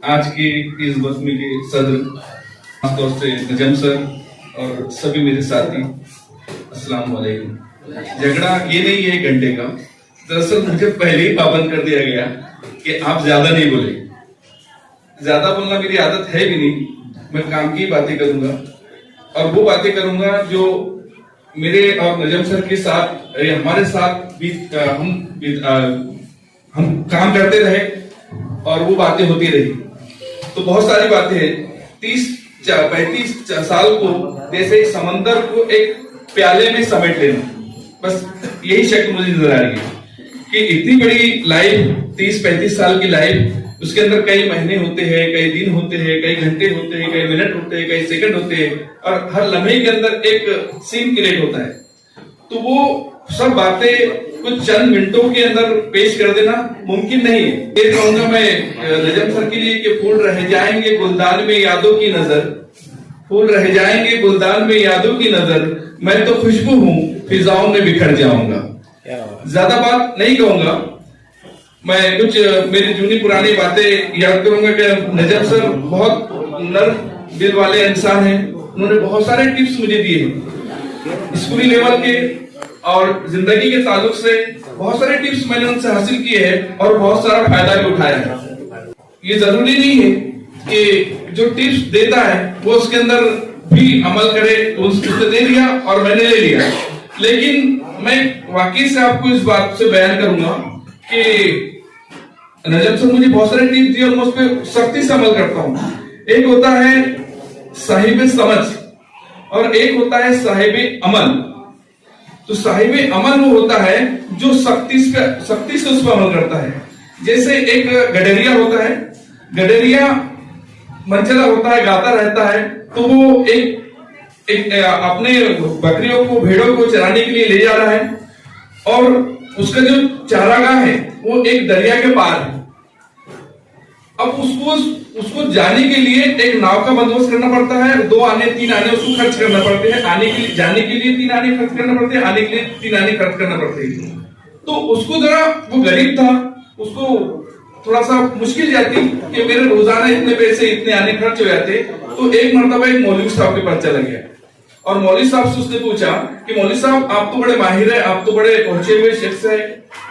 आज की इस बज़्म के सदर खासतौर से नजम सर और सभी मेरे साथी, अस्सलाम वालेकुम। झगड़ा ये नहीं है 1 घंटे का, दरअसल मुझे पहले ही पाबंद कर दिया गया कि आप ज्यादा नहीं बोले। ज्यादा बोलना मेरी आदत है भी नहीं, मैं काम की बातें करूंगा और वो बातें करूंगा जो मेरे और नजम सर के साथ हमारे साथ भी हम काम करते रहे और वो बातें होती रही। तो बहुत सारी बातें हैं। 30-35 साल को जैसे एक समंदर को एक प्याले में समेट लेना, बस यही शक्ल मुझे नजर आ रही है कि इतनी बड़ी लाइफ, 30-35 साल की लाइफ, उसके अंदर कई महीने होते हैं, कई दिन होते हैं, कई घंटे होते हैं, कई मिनट होते हैं, कई सेकंड होते हैं और हर लम्हे के अंदर एक सीन क्रिएट होता है। तो वो सब बातें कुछ चंद मिनटों के अंदर पेश कर देना मुमकिन नहीं है। ये कहूंगा मैं नजम सर के लिए कि फूल रह जाएंगे गुलदान में यादों की नजर, फूल रह जाएंगे गुलदान में यादों की नजर, मैं तो खुशबू हूँ फिजाओं में बिखर जाऊंगा। ज्यादा बात नहीं कहूंगा, मैं कुछ मेरी जूनी पुरानी बातें याद करूंगा कि नजम सर बहुत नर्म दिल वाले इंसान हैं। उन्होंने बहुत सारे टिप्स मुझे दिए हैं स्कूली लेवल के और जिंदगी के ताल्लुक से। बहुत सारे टिप्स मैंने उनसे हासिल किए हैं और बहुत सारा फायदा भी उठाया है। ये जरूरी नहीं है कि जो टिप्स देता है वो उसके अंदर भी अमल करे, उसने दे दिया और मैंने ले लिया, लेकिन मैं वाकई से आपको इस बात से बयान करूंगा कि नजम सर मुझे बहुत सारे टिप्स दिए और मैं उस पर सख्ती से अमल करता हूँ। एक होता है साहिब समझ और एक होता है साहिब अमल। तो साहिब अमल वो होता है जो सख्ती से उस पर अमल करता है। जैसे एक गडरिया होता है, गडरिया मंचला होता है, गाता रहता है, तो वो एक अपने बकरियों को, भेड़ों को चराने के लिए ले जा रहा है और उसका जो चारागाह है वो एक दरिया के पार है। अब उसको जाने के लिए एक नाव का बंदोबस्त करना पड़ता है, 2 आने 3 आने उसको खर्च करना पड़ते हैं। आने के लिए, जाने के लिए 3 आने खर्च करना पड़ते हैं, आने के लिए 3 आने खर्च करना पड़ते हैं। तो उसको जरा, वो गरीब था, उसको थोड़ा सा मुश्किल जाती कि मेरे रोजाना इतने पैसे, इतने आने खर्च हो जाते। तो एक मरतबा एक मौलवी साहब के पास चला गया और मौलवी साहब से उसने पूछा कि मौलवी साहब, आप तो बड़े माहिर है, आप तो बड़े पहुंचे हुए शख्स है,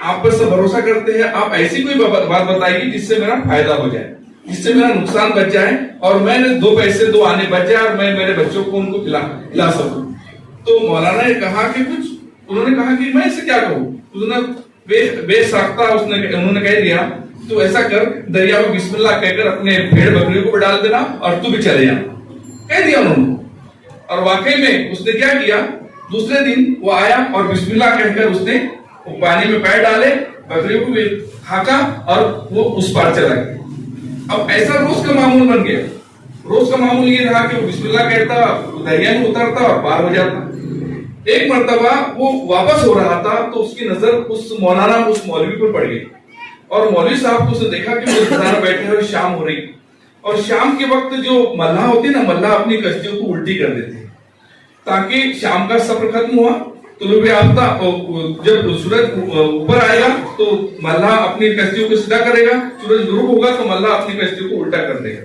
आप पर सब भरोसा करते हैं, आप ऐसी कोई बात बताइए जिससे मेरा फायदा हो जाए, जिससे मेरा नुकसान बच जाए और मैंने 2 पैसे 2 आने बच जाए और मैं मेरे बच्चों को उनको खिला सकूं। तो मौलाना ने कहा कि उन्होंने कहा कि मैं इसे क्या कहूं। उन्होंने बेसाख्ता उन्होंने कह दिया, तो ऐसा कर, दरिया में बिस्मिल्लाह कहकर अपने भेड़ बकरियों को डाल देना और तू भी चले जा, कह दिया उन्होंने। और वाकई में उसने क्या किया, दूसरे दिन वो आया और बिस्मिल्लाह कहकर उसने पानी में पैर डाले, बकरियों को भी हाका और वो उस पार चला गया। अब ऐसा रोज का मामूल बन गया। रोज का मामूल ये रहा कि वो बिस्मिल्लाह कहता, दरिया में उतरता और पार हो जाता। एक मर्तबा वो वापस हो रहा था तो उसकी नजर उस मौलवी पर पड़ गई और मौलवी साहब को उसने देखा कि वो इंतजार बैठे हैं और शाम हो रही। और शाम के वक्त जो मल्लाह होती है ना, मल्लाह अपनी कश्तियों को उल्टी कर देते हैं ताकि शाम का सफर खत्म हुआ। तुलूब आफ्ताब, जब सूरज ऊपर आएगा तो मल्लाह अपनी कश्तियों को सीधा करेगा, सूरज गुरूब होगा तो मल्लाह अपनी कश्तियों को उल्टा कर देगा।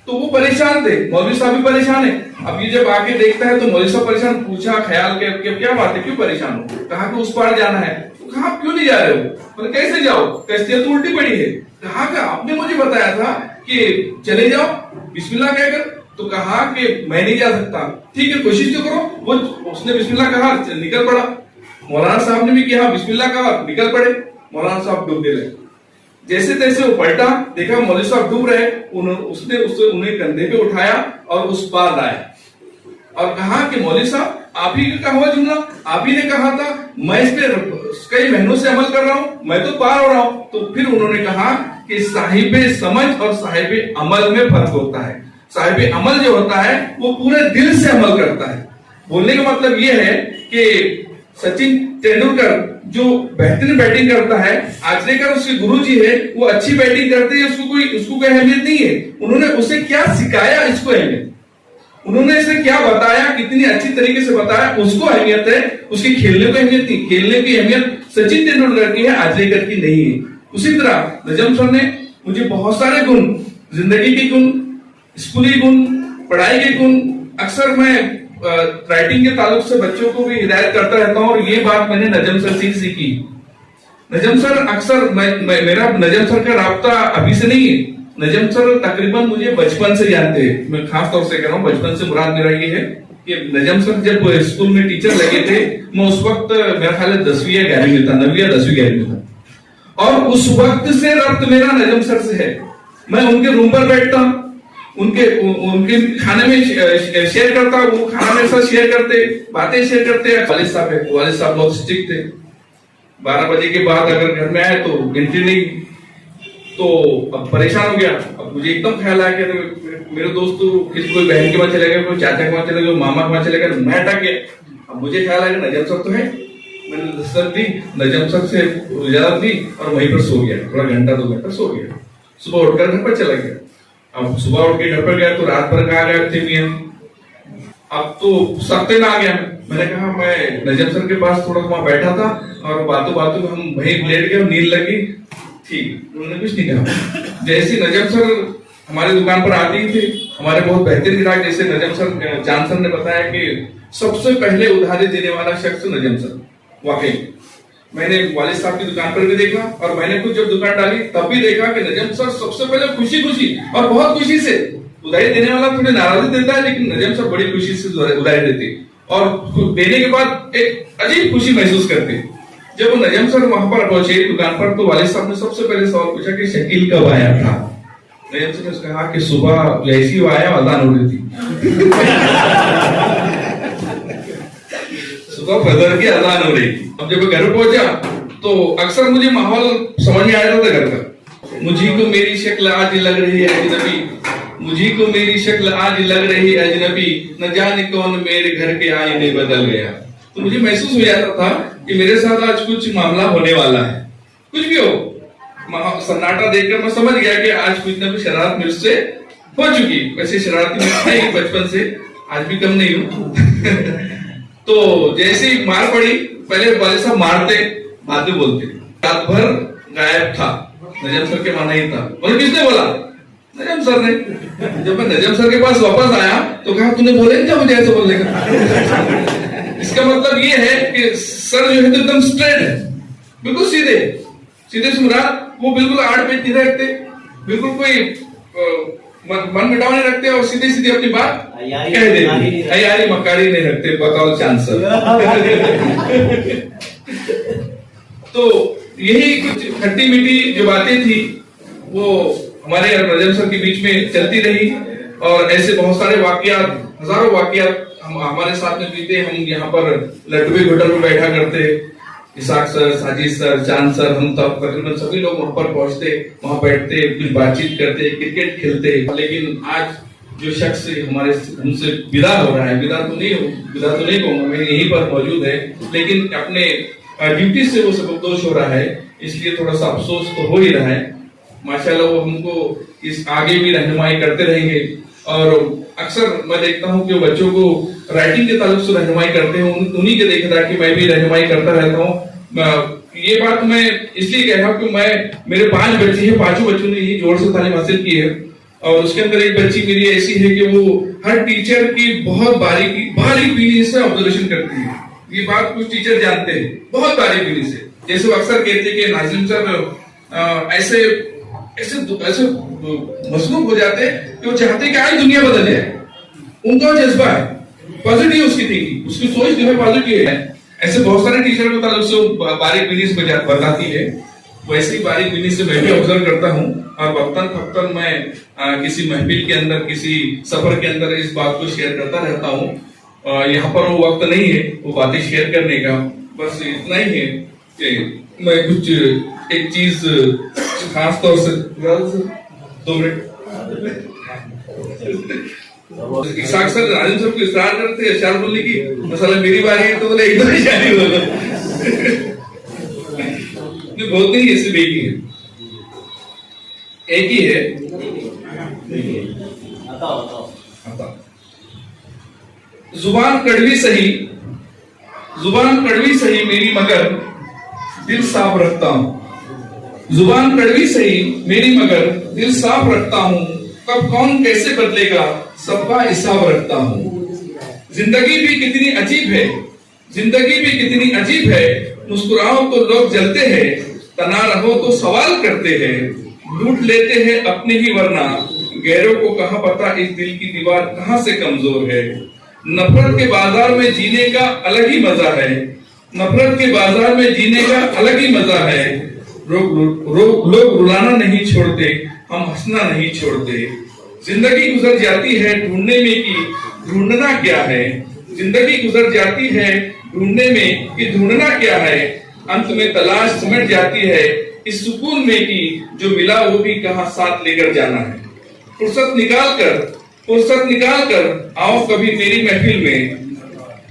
तो वो परेशान थे, मौलवी साहब भी परेशान है। अब ये जब आके देखता है तो मौलवी साहब परेशान, पूछा ख्याल के क्या बात है, क्यों परेशान हो? कहा कि उस पार जाना है। तो कहा क्यों नहीं जा रहे हो? मतलब कैसे जाओ, कश्तियां तो उल्टी पड़ी है। कहा कि आपने मुझे बताया था कि चले जाओ बिस्मिल्लाह कहकर। तो कहा कि मैं नहीं जा सकता। ठीक है, कोशिश तो करो। वो उसने बिस्मिल्लाह कहा, निकल पड़ा। मौलाना साहब ने भी कहा, बिस्मिल्लाह कहा, निकल पड़े। मौलाना साहब डूबने लगे। जैसे तैसे वो पलटा, देखा मौलवी साहब डूब रहे, उसने उन्हें कंधे पे उठाया और उस पार लाया और कहा कि मौलवी साहब, आप ही का हुआ जुमला, आप ही ने कहा था, मैं इस पे कई महीनों से अमल कर रहा हूँ, मैं तो पार हो रहा हूँ। तो फिर उन्होंने कहा कि साहिब समझ और साहिब अमल में फर्क होता है। साहिब अमल जो होता है वो पूरे दिल से अमल करता है। बोलने का मतलब ये है कि सचिन तेंदुलकर जो बेहतरीन बैटिंग करता है, आचरेकर उसके गुरुजी है, वो अच्छी बैटिंग करते हैं, उसको कोई अहमियत नहीं है। उन्होंने उसे क्या सिखाया, इसको अहमियत। उन्होंने इसे क्या बताया, कितनी अच्छी तरीके से बताया, उसको अहमियत है। उसके खेलने को अहमियत नहीं। खेलने की अहमियत सचिन तेंदुलकर की है, आचरेकर की नहीं है। उसी तरह नजम सर ने मुझे बहुत सारे गुण जिंदगी के गुण, स्कूली गुण, पढ़ाई के गुण अक्सर मैं राइटिंग के ताल्लुक से बच्चों को भी हिदायत करता रहता हूं, और ये बात मैंने नजम सर से ही सीखी। नजम सर अक्सर मेरा नजम सर का राब्ता अभी से नहीं है, नजम सर तकरीबन मुझे बचपन से जानते हैं। मैं खास तौर से कह रहा हूँ, बचपन से मुराद मेरा ये है कि नजम सर जब स्कूल में टीचर लगे थे, मैं उस वक्त मेरा ख्याल है 10वीं या 11वीं में था, 9वीं या 10वीं 11वीं में था, और उस वक्त से रब्त मेरा नजम सर से है। मैं उनके रूम पर बैठता, उनके खाने में शेयर करता, वो खाना मेरे साथ शेयर करते, बातें शेयर करते। वालिद साहब बहुत स्ट्रिक्ट थे, 12 बजे के बाद अगर घर में आए तो एंट्री नहीं। तो अब परेशान हो गया, अब मुझे एकदम ख्याल आया कि मेरे दोस्त तो किसी कोई बहन के वहां चले गए, कोई चाचा के वहां चले गए, मामा के वहां चले गए, मैं अटक गया। अब मुझे ख्याल आया कि नजम सर तो है, मैंने दस्तक दी, नजम सर से इजाजत दी और वहीं पर सो गया, थोड़ा घंटा 2 घंटा सो गया। सुबह उठकर घर पर चला गया। अब सुबह उठ के घर पर गया तो रात भर कहा गया थे मियां, अब तो सख्ते में आ गया। मैंने कहा मैं नजम सर के पास थोड़ा वहां बैठा था और बातों बातों में हम वहीं लेट गए, नींद लगी, ठीक, उन्होंने कुछ नहीं कहा। जैसे नजम सर हमारी दुकान पर आते ही थे, हमारे बहुत बेहतरीन ग्राहक, जैसे नजम सर चांद सर ने बताया कि सबसे पहले उधारी देने वाला शख्स नजम सर। वाकई मैंने वालिद साहब की दुकान पर भी देखा, और मैंने खुद जब दुकान डाली तब भी देखा कि नजम सर सबसे पहले खुशी खुशी और बहुत खुशी से, उधारी देने वाला थोड़ी नाराजगी देता है, लेकिन नजम सर बड़ी खुशी से उधारी देते और देने के बाद एक अजीब खुशी महसूस करते। जब वो नजम सर वहां पर पहुंचे दुकान पर, तो वालिद साहब ने सबसे पहले सवाल पूछा कि शकील कब आया था। नजम सर ने कहा कि सुबह जैसी वो आया अजान हो रही थी। सुबह फजर की अजान हो रही थी। अब जब घर पहुंचा तो अक्सर मुझे माहौल समझ में आ जाता था घर का। मुझी को मेरी शक्ल आज लग रही है अजनबी, मुझी को मेरी शक्ल आज लग रही है अजनबी, न जाने कौन मेरे घर के आईने बदल गया। तो मुझे महसूस हो जाता था कि मेरे साथ आज कुछ मामला होने वाला है, कुछ भी हो। सन्नाटा देखकर मैं समझ गया कि आज कुछ ना कुछ शरारत मेरे से हो चुकी। वैसे शरारती मैं बचपन से, आज भी कम नहीं हूं। तो जैसे ही मार पड़ी, पहले वाले साहब मारते, बाद में बोलते। रात भर गायब था, नजम सर के माना ही था। बोले किसने बोला? नजम सर ने। जब मैं नजम सर के पास वापस आया तो कहा तूने बोले क्या मुझे ऐसे बोलने का? इसका मतलब ये है कि सर जो है तो एकदम स्ट्रेट है, बिल्कुल सीधे सीधे से मुराद वो बिल्कुल आड़ पेच नहीं रखते, बिल्कुल कोई मन मिटाव नहीं रखते और सीधे सीधे अपनी बात कह देते, अयारी मक्कारी नहीं रखते, बताओ चांद सर। तो यही कुछ खट्टी मीठी जो बातें थी वो हमारे नजम सर के बीच में चलती रही, और ऐसे बहुत सारे वाकयात, हजारों वाकयात हमारे साथ में बीते। हम यहाँ पर लड्डू होटल में बैठा करते, इसाक सर, साजिद सर, चांद सर, हम तब तकरीबन सभी लोग वहां पर पहुंचते, वहां बैठते, कुछ बातचीत करते, क्रिकेट खेलते। लेकिन आज जो शख्स हमारे हमसे विदा हो रहा है, विदा तो नहीं कहूंगा, मैं यहीं पर मौजूद है, लेकिन अपने ड्यूटी से वो सबकदोश हो रहा है, इसलिए थोड़ा सा अफसोस तो हो ही रहा है। माशाल्लाह वो हमको इस आगे भी रहनुमाई करते रहेंगे, और अक्सर मैं देखता हूँ कि बच्चों को राइटिंग के ताल्लुक से रहनुमाई करते हैं, उन्हीं के देखा था कि मैं भी रहनुमाई करता रहता हूँ। ये बात मैं इसलिए कह रहा हूँ कि मेरे 5 बच्चे हैं, 5 बच्चों ने यही जोर से तालीम हासिल की है, और उसके अंदर एक बच्ची मेरी ऐसी है कि वो हर टीचर की बहुत बारीकी से ऑब्जर्वेशन करती है। ये बात कुछ टीचर जानते हैं, बहुत बारीकी से। जैसे वो अक्सर कहते हैं कि नाज़िम सर ऐसे मसलूक हो जाते कि वो चाहते कि आज दुनिया बदल जाए, उनका जज्बा है, पॉजिटिव उसकी थिंकिंग, उसकी सोच जो है पॉजिटिव है। ऐसे बहुत सारे टीचर को ताल्लुक से बारीक बीनी से बताती है, वैसे ही बारीक बीनी से मैं भी ऑब्जर्व करता हूँ, और वक्तन फक्तन मैं किसी महफिल के अंदर, किसी सफर के अंदर इस बात को शेयर करता रहता हूँ। यहाँ पर वो वक्त नहीं है वो बातें शेयर करने का, बस इतना ही है कि मैं कुछ एक चीज खास तौर से 2 minute Ishaq sir Nazim sir को इस्तार करते हैं अशार बोलने की, मसाला मेरी बारी है तो बोले एकदम ही शादी बोला। बहुत नहीं, ऐसे बेटी है, एक ही है। जुबान कड़वी सही मेरी मगर दिल साफ रखता हूँ, जुबान कड़वी सही मेरी मगर दिल साफ रखता हूँ, कब कौन कैसे बदलेगा सबका हिसाब रखता हूँ। जिंदगी भी कितनी अजीब है, जिंदगी भी कितनी अजीब है, मुस्कुराओ तो लोग जलते हैं, तना रहो तो सवाल करते हैं, लूट लेते हैं अपने ही वरना गैरों को कहाँ पता इस दिल की दीवार कहाँ से कमजोर है। नफरत के बाजार में जीने का अलग ही मजा है, नफरत के बाजार में जीने का अलग ही मजा है। लोग रुलाना नहीं छोड़ते, हम हंसना नहीं छोड़ते। जिंदगी गुजर जाती है ढूंढने में कि ढूंढना क्या है, जिंदगी गुजर जाती है ढूंढने में कि ढूंढना क्या है। अंत में तलाश सिमट जाती है इस सुकून में कि जो मिला वो भी कहाँ साथ लेकर जाना है। फुर्सत निकाल कर आओ कभी मेरी महफिल में,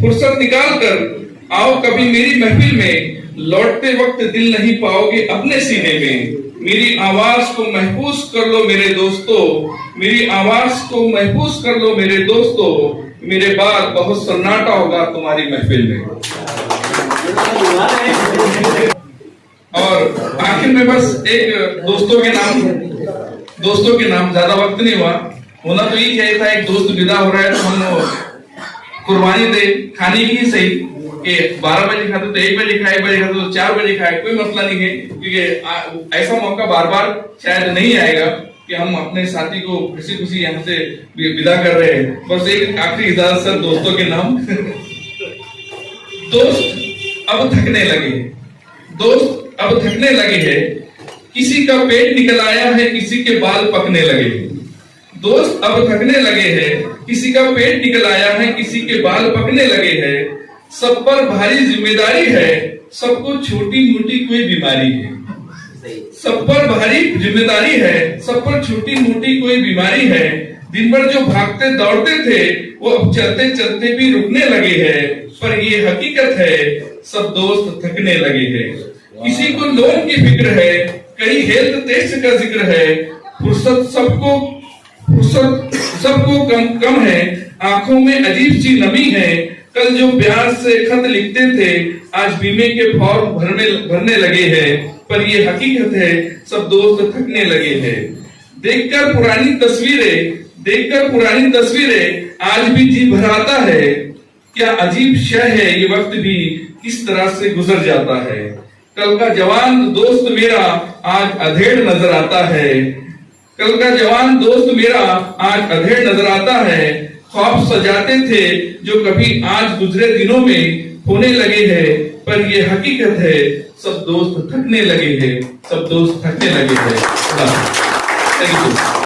फुर्सत निकाल कर आओ कभी मेरी महफिल में। लौटते वक्त दिल नहीं पाओगे अपने सीने में। मेरी आवाज को महफूज कर लो मेरे दोस्तों, मेरी आवाज को महफूज कर लो मेरे दोस्तों। मेरे बाद बहुत सन्नाटा होगा तुम्हारी महफिल में। और आखिर में बस एक दोस्तों के नाम ज्यादा वक्त नहीं हुआ, होना तो यही चाहिए था। एक दोस्त विदा हो रहा है तो हम कुर्बानी दे, खाने की ही सही कि 12 बजे खाते तो 1 बजे खाए, 1 बजे खाते तो 4 बजे खाए, कोई मसला नहीं है। क्योंकि ऐसा मौका बार बार शायद नहीं आएगा कि हम अपने साथी को खुशी खुशी यहाँ से विदा कर रहे हैं। बस एक आखिरी इजाजत सर दोस्तों के नाम। दोस्त अब थकने लगे, दोस्त अब थकने लगे हैं, किसी का पेट निकल आया है, किसी के बाल पकने लगे हैं। दोस्त अब थकने लगे हैं, किसी का पेट निकल आया है, किसी के बाल पकने लगे हैं। सब पर भारी जिम्मेदारी है, सबको छोटी मोटी कोई बीमारी है। सब पर भारी जिम्मेदारी है, सब पर छोटी मोटी कोई बीमारी है। दिन भर जो भागते दौड़ते थे वो अब चलते चलते भी रुकने लगे हैं। पर ये हकीकत है सब दोस्त थकने लगे हैं। किसी को लोन की फिक्र है, कहीं हेल्थ टेस्ट का जिक्र है। फुर्सत सबको कम है, आंखों में अजीब सी नमी है। कल जो प्यार से खत लिखते थे आज बीमे के फॉर्म भरने लगे हैं। पर ये हकीकत है सब दोस्त थकने लगे हैं। देखकर पुरानी तस्वीरें आज भी जी भराता है। क्या अजीब शय है ये वक्त भी किस तरह से गुजर जाता है। कल का जवान दोस्त मेरा आज अधेड़ नजर आता है, कल का जवान दोस्त मेरा आज अधेड़ नजर आता है। ख्वाब सजाते थे जो कभी आज गुजरे दिनों में होने लगे हैं। पर ये हकीकत है सब दोस्त थकने लगे हैं, सब दोस्त थकने लगे हैं। Thank you.